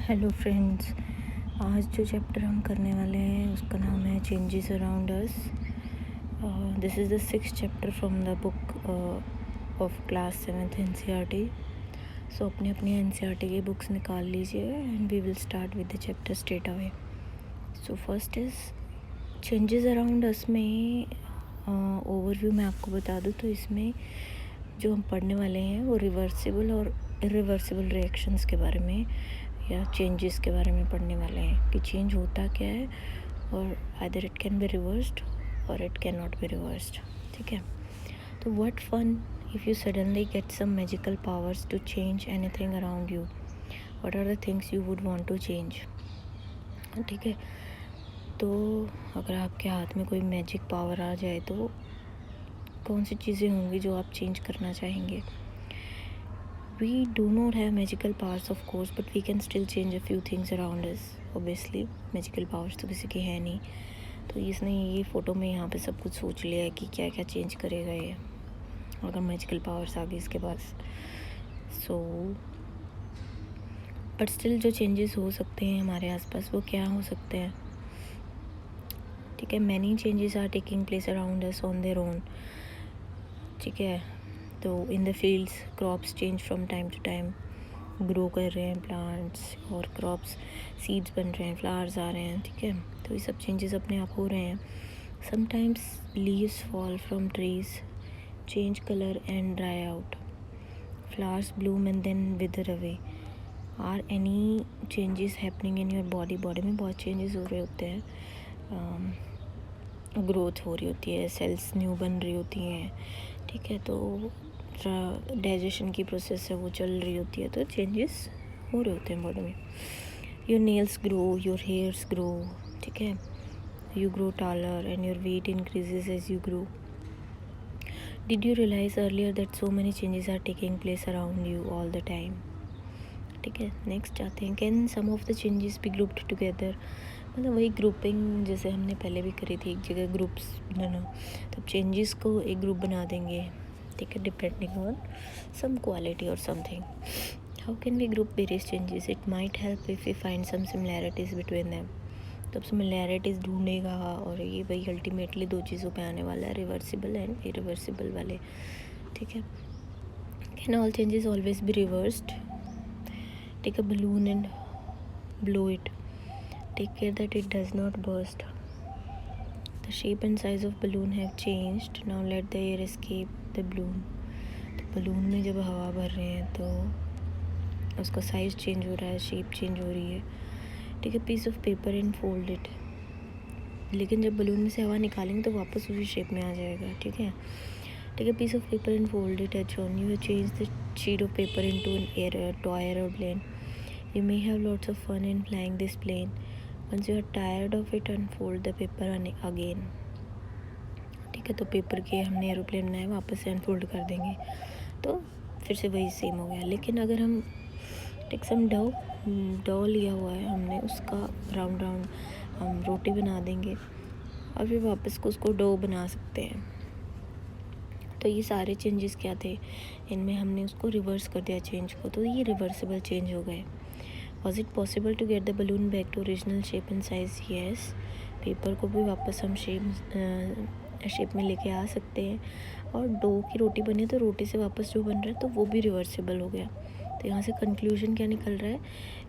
Hello friends. आज जो chapter हम करने वाले हैं उसका नाम है changes around us. This is the 6th chapter from the book of class 7th NCERT. सो अपनी अपनी एनसीईआरटी की बुक्स निकाल लीजिए and we will start with the chapter straight away. So first is changes around us में overview मैं आपको बता दूँ तो इसमें जो हम पढ़ने वाले हैं वो रिवर्सिबल और इरिवर्सिबल रिएक्शंस के बारे में या चेंजेस के बारे में पढ़ने वाले हैं कि चेंज होता क्या है और either it can be reversed और it can not be reversed. ठीक है, तो what fun if you suddenly get some magical powers to change anything around you, what are the things you would want to change. ठीक है, तो अगर आपके हाथ में कोई मैजिक पावर आ जाए तो कौन सी चीज़ें होंगी जो आप चेंज करना चाहेंगे। We do not have magical powers of course, but we can still change a few things around us. Obviously magical powers तो किसी के है नहीं, तो इसने ये फ़ोटो में यहाँ पे सब कुछ सोच लिया है कि क्या क्या चेंज करेगा ये अगर मैजिकल पावर्स आ गई इसके पास। सो बट स्टिल जो चेंजेस हो सकते हैं हमारे आसपास वो क्या हो सकते हैं। ठीक है, many changes are taking place around us on their own. ठीक है, तो in the fields crops change from time to time, grow कर रहे हैं प्लांट्स और क्रॉप्स, सीड्स बन रहे हैं, फ्लावर्स आ रहे हैं। ठीक है, तो ये सब चेंजेस अपने आप हो रहे हैं। Sometimes leaves fall from trees, change colour and dry out, flowers bloom and then wither away. Are any changes happening in your body. Body में बहुत चेंजेस हो रहे होते हैं, ग्रोथ हो रही होती है, सेल्स न्यू बन रही होती हैं। ठीक है, तो डाइजेशन की प्रोसेस है वो चल रही होती है, तो चेंजेस हो रहे होते हैं बॉडी में। Your nails grow, your hairs grow. ठीक है, you grow taller and your weight increases as you grow. Did you realise earlier that so many changes are taking place around you all the time. ठीक है, next आते हैं, can some of the changes be grouped together. मतलब वही grouping जैसे हमने पहले भी करी थी, एक जगह ग्रुप्स बनाना, तो चेंजेस को एक ग्रुप बना देंगे। ठीक है, डिपेंडिंग ऑन सम क्वालिटी और something. How can we group various changes, it might help if we find some similarities between them. तो अब सिमिलैरिटीज़ ढूंढेगा और ये वही अल्टीमेटली दो चीज़ों पे आने वाला है, रिवर्सिबल एंड इरिवर्सिबल वाले। ठीक है, can all changes always be reversed. Take a balloon and blow it. Take care that it does not burst. The shape and size of balloon have changed. Now let the air escape the balloon. तो balloon में जब हवा भर रहे हैं तो उसका size change हो रहा है, शेप चेंज हो रही है। ठीक है, piece of paper and fold it. लेकिन जब बलून में से हवा निकालेंगे तो वापस उसी शेप में आ जाएगा। ठीक है, take a piece of paper and fold it as shown. You have change the sheet of paper into an air toy aeroplane. You may have lots of fun in flying this plane. Once you are tired of it, unfold the paper again. ठीक है, तो paper के हमने aeroplane बनाए, वापस से unfold कर देंगे तो फिर से वही सेम हो गया। लेकिन अगर हम टेक सम डो लिया हुआ है हमने, उसका राउंड राउंड हम रोटी बना देंगे और फिर वापस को उसको डो बना सकते हैं। तो ये सारे चेंजेस क्या थे, इनमें हमने उसको रिवर्स कर दिया चेंज को, तो ये रिवर्सिबल चेंज हो गए। Was it possible to get the balloon back to original shape and size? Yes. Paper को भी वापस हम शेप में लेके आ सकते हैं। और डो की रोटी बनी तो रोटी से वापस जो बन रहा है तो वो भी रिवर्सिबल हो गया। तो यहाँ से कंक्लूजन क्या निकल रहा है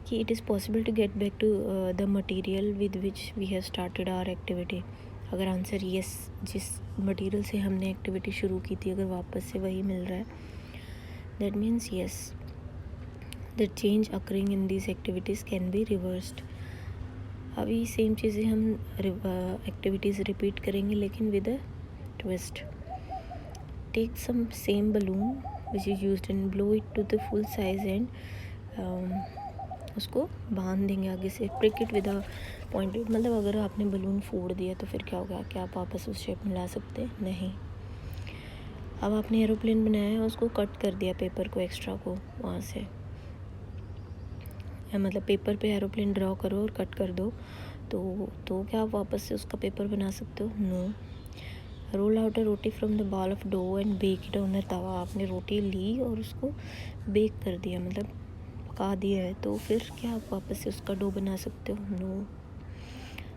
कि it is possible to get back to the material with which we have started our activity. अगर आंसर येस, जिस मटेरियल से हमने एक्टिविटी शुरू की थी अगर वापस से वही मिल रहा है, that means yes, the change occurring in these activities can be reversed. अभी सेम चीज़ें हम एक्टिविटीज़ रिपीट करेंगे लेकिन with a twist. Take some same balloon which is used and blow it to the full size and उसको बांध देंगे आगे से। Prick it with a point. मतलब अगर आपने बलून फोड़ दिया तो फिर क्या होगा, क्या आप वापस उस शेप में ला सकते हैं? नहीं। अब आपने एरोप्लेन बनाया है, उसको कट कर दिया पेपर को, एक्स्ट्रा को वहाँ से, मतलब पेपर पे एरोप्लेन ड्रॉ करो और कट कर दो तो क्या आप वापस से उसका पेपर बना सकते हो? No. Roll out a roti from the ball of dough and bake it on a tava. आपने रोटी ली और उसको बेक कर दिया, मतलब पका दिया है तो फिर क्या आप वापस से उसका डो बना सकते हो? नो।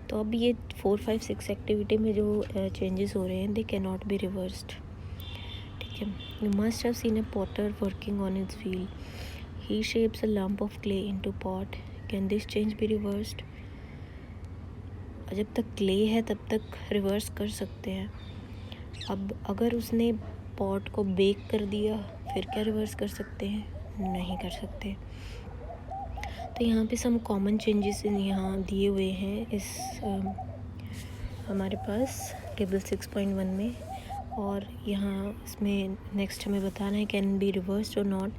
तो अब ये 4, 5, 6 एक्टिविटी में जो चेंजेस हो रहे हैं they can not be reversed, ठीक है। You must have seen a Potter working on it's wheel, he shapes a lump of clay into pot, can this change be reversed? जब तक क्ले है तब तक रिवर्स कर सकते हैं। अब अगर उसने पॉट को बेक कर दिया फिर क्या रिवर्स कर सकते हैं? नहीं कर सकते। तो यहाँ पे सम कॉमन चेंजेस यहाँ दिए हुए हैं इस हमारे पास टेबल 6.1 में, और यहाँ इसमें नेक्स्ट हमें बताना है कैन बी रिवर्स्ड और not.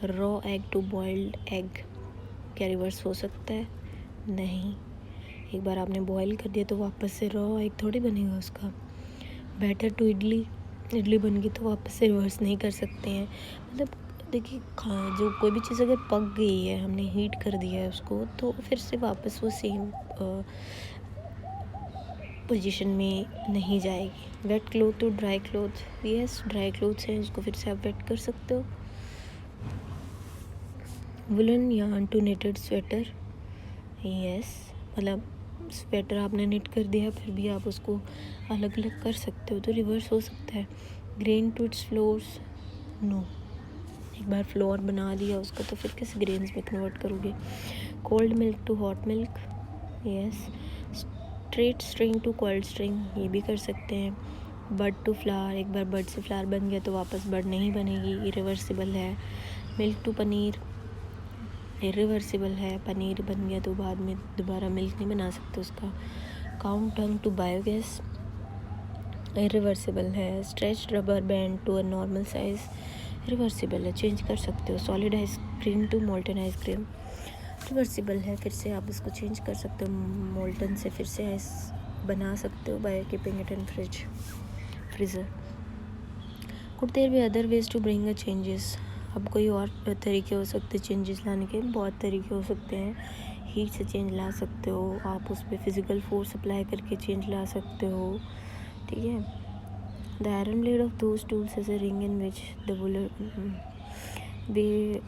Raw egg to boiled egg, क्या रिवर्स हो सकता है? नहीं। एक बार आपने बॉईल कर दिया तो वापस से रॉ एग थोड़ी बनेगा उसका। बैटर टू इडली बन गई तो वापस से रिवर्स नहीं कर सकते हैं। मतलब देखिए, जो कोई भी चीज़ अगर पक गई है, हमने हीट कर दिया है उसको, तो फिर से वापस वो सेम पोजीशन में नहीं जाएगी। Wet cloth to dry cloth, yes dry clothes हैं उसको फिर से आप वेट कर सकते हो। Woollen yarn to knitted sweater, yes मतलब स्वेटर आपने निट कर दिया फिर भी आप उसको अलग अलग कर सकते हो, तो रिवर्स हो सकता है। Grain to its flours, no. एक बार फ्लोर बना दिया उसका तो फिर किस ग्रेन्स में कन्वर्ट करोगे? Cold milk to hot milk, yes. Straight string to coiled string, ये भी कर सकते हैं। बड टू फ्लावर, एक बार बड से फ्लावर बन गया तो वापस बड नहीं बनेगी, इरिवर्सिबल है। मिल्क टू पनीर, इरिवर्सिबल है, पनीर बन गया तो बाद में दोबारा मिल्क नहीं बना सकते उसका। काउंट टंग टू बायोगैस, इरिवर्सिबल है। Stretch rubber band to a normal size, reversible है, चेंज कर सकते हो। Solid ice cream to molten ice cream, reversible है, फिर से आप इसको चेंज कर सकते हो, मोल्टन से फिर से आइस बना सकते हो by keeping it in freezer. Could there be other ways to bring a changes, अब कोई और तरीके हो सकते हैं चेंजेस लाने के, बहुत तरीके हो सकते हैं। हीट से चेंज ला सकते हो आप, उस पर फिज़िकल फोर्स अप्लाई करके चेंज ला सकते हो, ठीक है। The iron blade of those tools is a ring in which the wooler वे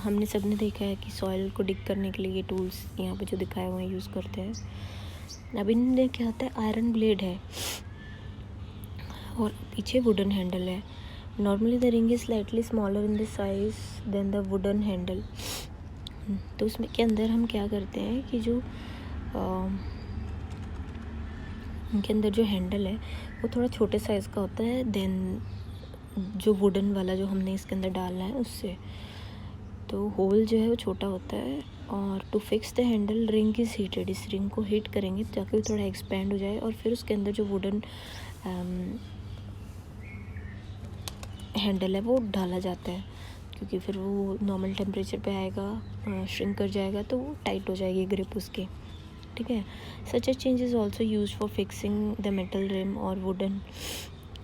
हमने सबने देखा है कि सॉइल को डिग करने के लिए ये टूल्स यहाँ पे जो दिखाए हुए हैं यूज़ करते हैं। अब इनमें क्या होता है, आयरन ब्लेड है और पीछे वुडन हैंडल है। Normally the ring is slightly smaller in the size than the wooden handle. तो उसमें के अंदर हम क्या करते हैं कि जो उनके अंदर जो हैंडल है वो थोड़ा छोटे साइज़ का होता है देन जो वुडन वाला जो हमने इसके अंदर डालना है उससे, तो होल जो है वो छोटा होता है। और to fix the handle ring is heated, इस रिंग को हीट करेंगे ताकि वो थोड़ा एक्सपेंड हो जाए और फिर उसके अंदर जो वुडन हैंडल है वो डाला जाता है, क्योंकि फिर वो नॉर्मल टेम्परेचर पे आएगा, श्रिंक कर जाएगा तो वो टाइट हो जाएगी ग्रिप उसकी, ठीक है। Such a change is also use for fixing the metal rim और wooden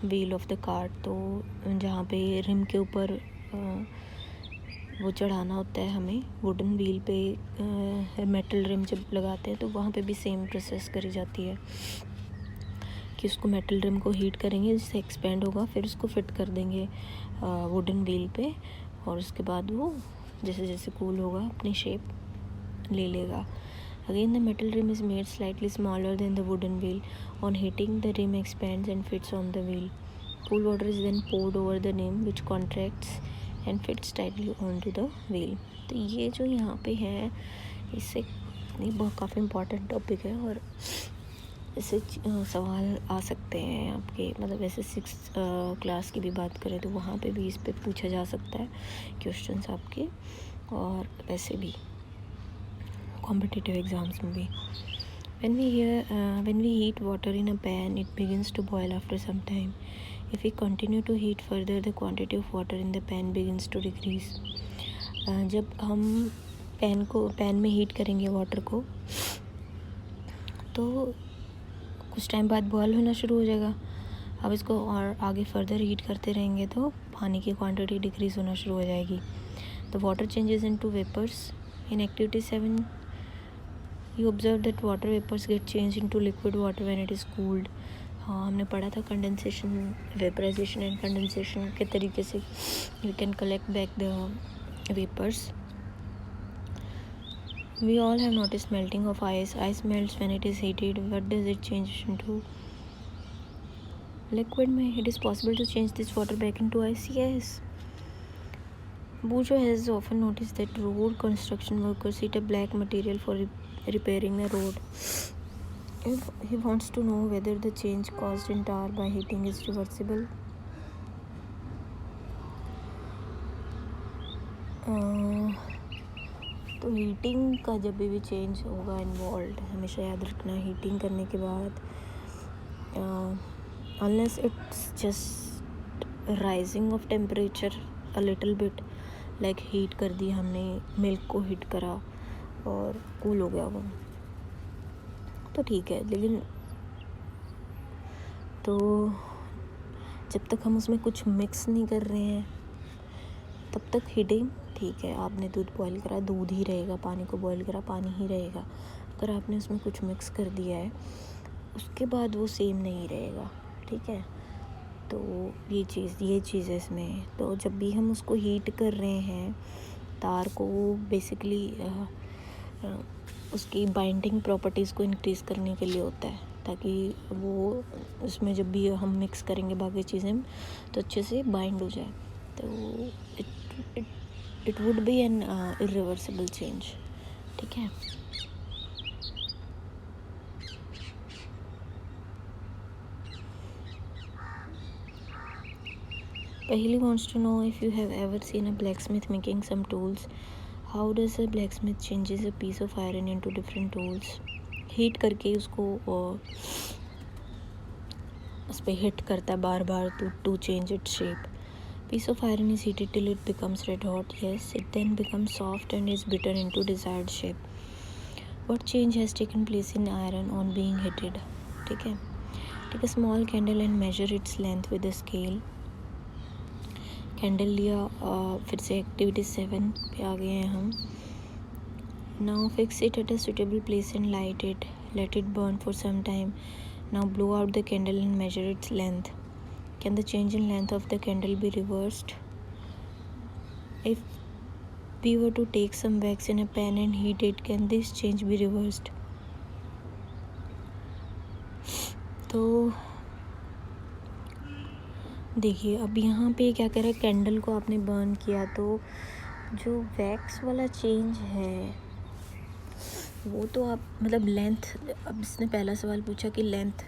wheel of the car, तो जहाँ पे रिम के ऊपर वो चढ़ाना होता है हमें वुडन व्हील पे, मेटल रिम जब लगाते हैं तो वहाँ पे भी सेम प्रोसेस करी जाती है कि उसको मेटल रिम को हीट करेंगे जिससे एक्सपेंड होगा, फिर उसको फिट कर देंगे वुडन व्हील पे, और उसके बाद वो जैसे जैसे कूल होगा अपनी शेप ले लेगा। Again, the metal rim is made slightly smaller than the wooden wheel. On heating, the rim expands and fits on the wheel. Cool water is then poured over the rim, which contracts and fits tightly onto the wheel. तो ये जो यहाँ पे है, इससे ये बहुत काफ़ी इम्पोर्टेंट टॉपिक है और इससे सवाल आ सकते हैं आपके, मतलब ऐसे 6 क्लास की भी बात करें तो वहाँ पे भी इस पे पूछा जा सकता है क्वेश्चंस आपके, और वैसे भी कॉम्पिटिटिव एग्ज़ाम्स में भी। when we heat water in a pan, it begins to boil after some time. If we continue to heat further, the quantity of water in the pan begins to decrease. जब हम pan में heat करेंगे water को तो कुछ time बाद boil होना शुरू हो जाएगा। अब इसको और आगे फर्दर हीट करते रहेंगे तो पानी की क्वांटिटी डिक्रीज़ होना शुरू हो जाएगी। The water changes into vapours. In activity 7 you observe that water vapors get changed into liquid water when it is cooled. हाँ, हमने पढ़ा था कंडेंसेशन, वेपराइजेशन एंड कंडेंसेशन के तरीके से we can collect back the vapors We all have noticed melting of ice. Ice melts when it is heated. What does it change into? Liquid में. It is possible to change this water back into ice. Yes. Bujo has often noticed that road construction workers eat a black material for repairing the road. If he wants to know whether the change caused in tar by heating is reversible. तो heating का जब भी change होगा involve, हमेशा याद रखना heating करने के बाद unless it's just rising of temperature a little bit, like heat कर दी हमने, मिल्क को हीट करा और कूल हो गया वो, तो ठीक है। लेकिन तो जब तक हम उसमें कुछ मिक्स नहीं कर रहे हैं तब तक हीटिंग ठीक है। आपने दूध बॉईल करा, दूध ही रहेगा, पानी को बॉईल करा, पानी ही रहेगा। अगर आपने उसमें कुछ मिक्स कर दिया है उसके बाद वो सेम नहीं रहेगा, ठीक है। तो ये चीज़ है इसमें। तो जब भी हम उसको हीट कर रहे हैं तार को, बेसिकली उसकी बाइंडिंग प्रॉपर्टीज़ को इंक्रीज़ करने के लिए होता है, ताकि वो उसमें जब भी हम मिक्स करेंगे बाकी चीज़ें तो अच्छे से बाइंड हो जाए। तो it would be an irreversible change, ठीक है। Pahili wants to know if you have ever seen a blacksmith making some tools. How does a blacksmith changes a piece of iron into different tools? Heat करके उसको उस पर hit करता है बार बार to change its shape. Piece of iron is heated till it becomes red hot. Yes, it then becomes soft and is beaten into desired shape. What change has taken place in iron on being heated? ठीक है। Take a small candle and measure its length with a scale. Candle लिया, फिर से activity 7 पे आ गए हैं हम। Now fix it at a suitable place and light it. Let it burn for some time. Now blow out the candle and measure its length. Can the change in length of the candle be reversed? If we were to take some wax in a pan and heat it, can this change be reversed? तो देखिए अब यहाँ पे क्या कह रहा है, candle को आपने बर्न किया तो जो वैक्स वाला चेंज है वो तो आप मतलब लेंथ, अब इसने पहला सवाल पूछा कि लेंथ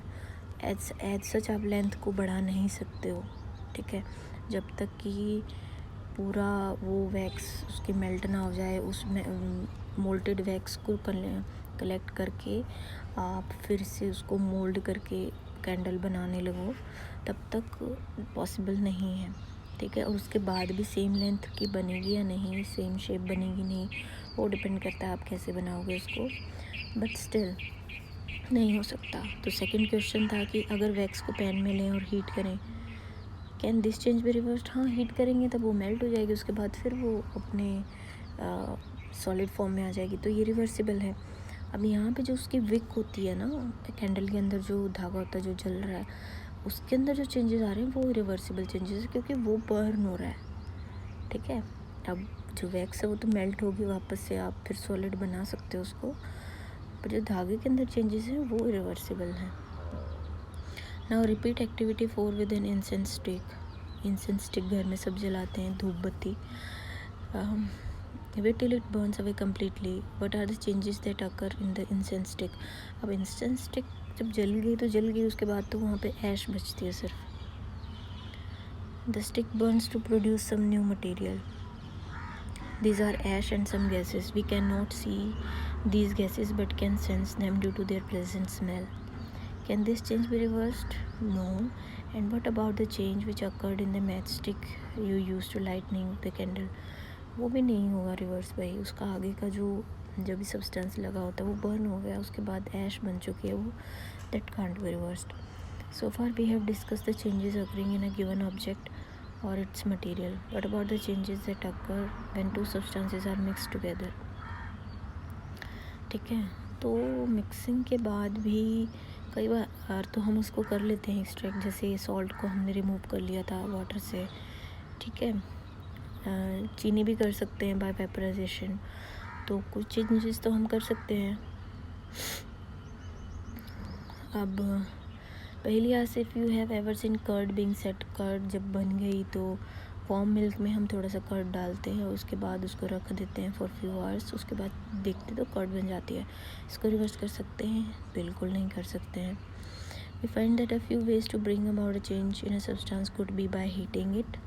एज सच आप लेंथ को बढ़ा नहीं सकते हो, ठीक है, जब तक कि पूरा वो वैक्स उसकी मेल्ट ना हो जाए। उसमें मोल्टेड वैक्स को कलेक्ट करके आप फिर से उसको मोल्ड करके कैंडल बनाने लगो, तब तक पॉसिबल नहीं है, ठीक है। और उसके बाद भी सेम लेंथ की बनेगी या नहीं, सेम शेप बनेगी नहीं, वो डिपेंड करता है आप कैसे बनाओगे उसको, बट स्टिल नहीं हो सकता। तो सेकंड क्वेश्चन था कि अगर वैक्स को पैन में लें और हीट करें, can this change be reversed? हाँ, हीट करेंगे तब वो मेल्ट हो जाएगी, उसके बाद फिर वो अपने सॉलिड फॉर्म में आ जाएगी, तो ये रिवर्सिबल है। अब यहाँ पे जो उसकी विक होती है ना, कैंडल के अंदर जो धागा होता है जो जल रहा है, उसके अंदर जो चेंजेस आ रहे हैं वो रिवर्सिबल चेंजेस है, क्योंकि वो बर्न हो रहा है, ठीक है। अब जो वैक्स है वो तो मेल्ट होगी वापस से, आप फिर सॉलिड बना सकते हो उसको, पर जो धागे के अंदर चेंजेस हैं वो रिवर्सिबल हैं। Now repeat activity 4 with an incense stick. Incense stick घर में सब जलाते हैं, धूप बत्ती। Wait till it burns away completely. What are the changes that occur in the incense stick? अब इंसेंस स्टिक जब जल गई तो जल गई, उसके बाद तो वहाँ पे ऐश बचती है सिर्फ। The stick burns to produce some new material. These are ash and some gases. We cannot see these gases but can sense them due to their pleasant smell. Can this change be reversed? No. And what about the change which occurred in the matchstick you used to lighting the candle? वो भी नहीं होगा reverse भाई। उसका आगे का जो भी सब्सटेंस लगा होता है वो बर्न हो गया, उसके बाद ऐश बन चुकी है वो, that can't be reversed. So far we have discussed the changes occurring in a given object or its material. What about the changes that occur when two substances are mixed together? ठीक है, तो mixing के बाद भी कई बार तो हम उसको कर लेते हैं एक्सट्रैक्ट, जैसे सॉल्ट को हमने रिमूव कर लिया था वाटर से, ठीक है। चीनी भी कर सकते हैं बाय वेपराइजेशन। तो कुछ चेंजेस तो हम कर सकते हैं। अब पहली आस, if you have ever seen curd being set, curd जब बन गई तो वार्म मिल्क में हम थोड़ा सा कर्ड डालते हैं, उसके बाद उसको रख देते हैं फॉर फ्यू आवर्स, उसके बाद देखते तो कर्ड बन जाती है। इसको रिवर्स कर सकते हैं? बिल्कुल नहीं कर सकते हैं। We find that a few ways to bring about a change in a substance could be by heating it.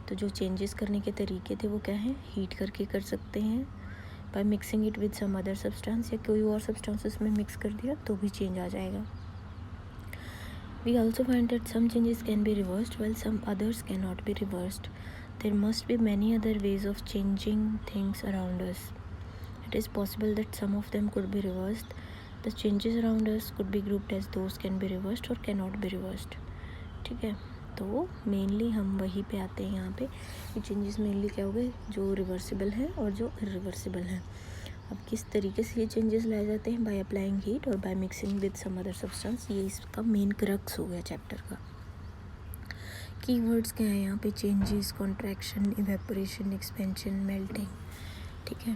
तो जो चेंजेस करने के तरीके थे वो क्या हैं? हीट करके कर सकते हैं, by mixing it with some other substance, या कोई और सब्सटेंस उसमें मिक्स कर दिया तो भी चेंज आ जाएगा। We also find that some changes can be reversed while some others cannot be reversed. There must be many other ways of changing things around us. It is possible that some of them could be reversed. The changes around us could be grouped as those can be reversed or cannot be reversed. ठीक है, तो mainly हम वहीं पे आते हैं यहाँ पे कि चेंजेस मेनली क्या हो गए, जो रिवर्सिबल हैं और जो इरिवर्सिबल हैं। अब किस तरीके से ये चेंजेस लाए जाते हैं? बाय अप्लाइंग हीट और by mixing with some other substance. ये इसका मेन क्रक्स हो गया चैप्टर का। कीवर्ड्स क्या हैं यहाँ पे? Changes, contraction, evaporation, expansion, melting. ठीक है,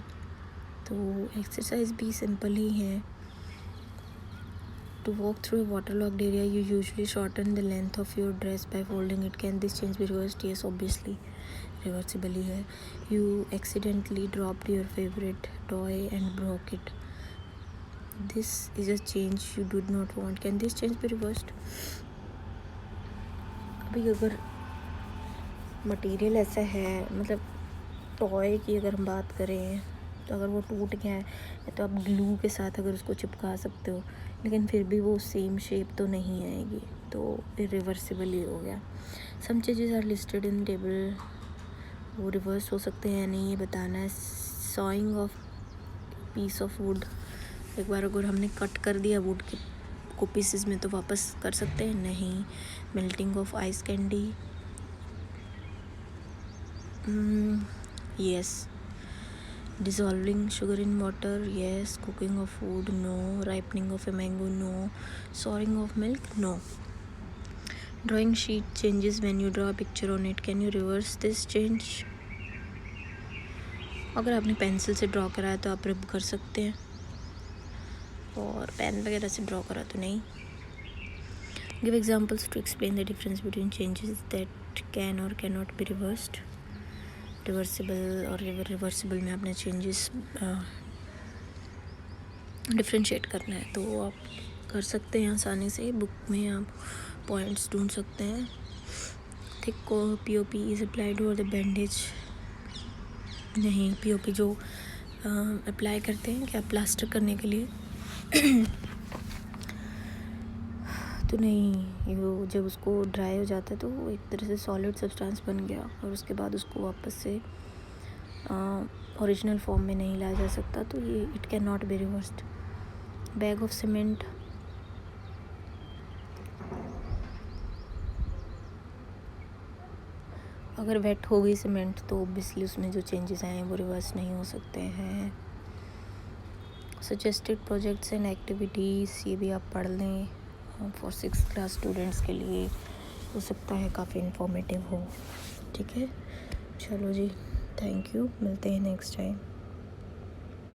तो एक्सरसाइज भी सिंपल ही है। To walk through a waterlogged area, you usually shorten the length of your dress by folding it. Can this change be reversed? Yes, obviously, reversible ही है। You accidentally dropped your favorite toy and broke it. This is a change you did not want. Can this change be reversed? अभी अगर material ऐसा है, मतलब toy की अगर हम बात करें, तो अगर वो टूट गया है तो आप ग्लू के साथ अगर उसको चिपका सकते हो, लेकिन फिर भी वो सेम शेप तो नहीं आएगी, तो इरिवर्सिबल ही हो गया। Some changes are listed in table, वो रिवर्स हो सकते हैं या नहीं ये बताना है। Sawing of piece of wood, एक बार अगर हमने कट कर दिया वुड को पीसेस में तो वापस कर सकते हैं? नहीं। Melting of ice candy, yes. Dissolving sugar in water, yes. Cooking of food, no. Ripening of a mango, no. Souring of milk, no. Drawing sheet changes when you draw a picture on it. Can you reverse this change? अगर आपने pencil से draw करा है तो आप rib कर सकते हैं, और पेन वगैरह से ड्रॉ करा तो नहीं। Give examples to explain the difference between changes that can or cannot be reversed. Reversible और रिवर्सिबल में आपने चेंजेस डिफ्रेंशिएट करना है तो आप कर सकते हैं आसानी से। बुक में आप पॉइंट्स ढूंढ सकते हैं। Thick POP is applied over the bandage, नहीं। POP जो अप्लाई करते हैं क्या प्लास्टर करने के लिए तो नहीं, वो जब उसको ड्राई हो जाता है तो वो एक तरह से सॉलिड सब्सटेंस बन गया, और उसके बाद उसको वापस से ओरिजिनल फॉर्म में नहीं लाया जा सकता, तो ये it can not be reversed. Bag of cement, अगर वेट हो गई सीमेंट तो ऑब्वियसली उसमें जो चेंजेस आए हैं वो रिवर्स नहीं हो सकते हैं। सजेस्टेड प्रोजेक्ट्स एंड एक्टिविटीज़, ये भी आप पढ़ लें, फॉर 6th क्लास स्टूडेंट्स के लिए हो सकता है काफ़ी इन्फॉर्मेटिव हो। ठीक है, चलो जी, थैंक यू, मिलते हैं नेक्स्ट टाइम।